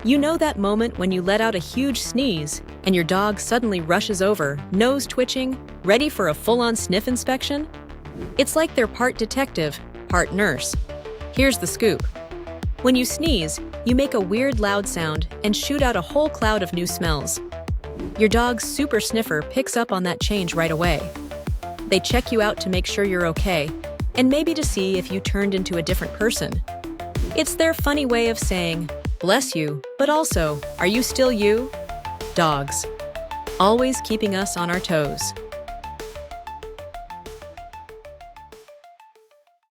You know that moment when you let out a huge sneeze and your dog suddenly rushes over, nose twitching, ready for a full-on sniff inspection? It's like they're part detective, part nurse. Here's the scoop. When you sneeze, you make a weird loud sound and shoot out a whole cloud of new smells. Your dog's super sniffer picks up on that change right away. They check you out to make sure you're okay, and maybe to see if you turned into a different person. It's their funny way of saying, "Bless you, but also, are you still you?" Dogs. Always keeping us on our toes.